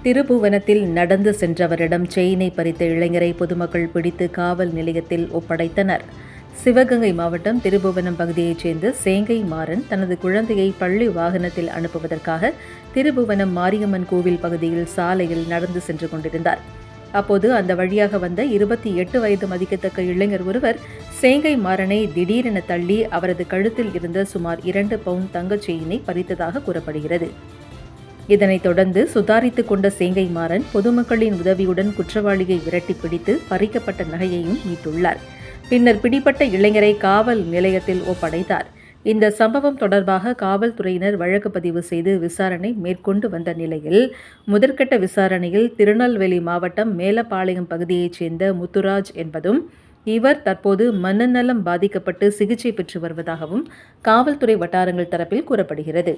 திருபுவனத்தில் நடந்து சென்றவரிடம் செயினை பறித்த இளைஞரை பொதுமக்கள் பிடித்து காவல் நிலையத்தில் ஒப்படைத்தனர். சிவகங்கை மாவட்டம் திருபுவனம் பகுதியைச் சேர்ந்த சேங்கை மாறன் தனது குழந்தையை பள்ளி வாகனத்தில் அனுப்புவதற்காக திருபுவனம் மாரியம்மன் கோவில் பகுதியில் சாலையில் நடந்து சென்று கொண்டிருந்தார். அப்போது அந்த வழியாக வந்த 28 வயது மதிக்கத்தக்க இளைஞர் ஒருவர் சேங்கை மாறனை திடீரென தள்ளி அவரது கழுத்தில் இருந்த சுமார் 2 பவுண்ட் தங்கச் செயினை பறித்ததாக கூறப்படுகிறது. இதனைத் தொடர்ந்து சுதாரித்துக் கொண்ட சேங்கை மாறன் பொதுமக்களின் உதவியுடன் குற்றவாளியை விரட்டி பிடித்து பறிக்கப்பட்ட நகையையும் மீட்டுள்ளார். பின்னர் பிடிப்பட்ட இளைஞரை காவல் நிலையத்தில் ஒப்படைத்தார். இந்த சம்பவம் தொடர்பாக காவல்துறையினர் வழக்கு பதிவு செய்து விசாரணை மேற்கொண்டு வந்த நிலையில் முதற்கட்ட விசாரணையில் திருநெல்வேலி மாவட்டம் மேலப்பாளையம் பகுதியைச் சேர்ந்த முத்துராஜ் என்பதும் இவர் தற்போது மனநலம் பாதிக்கப்பட்டு சிகிச்சை பெற்று வருவதாகவும் காவல்துறை வட்டாரங்கள் தரப்பில் கூறப்படுகிறது.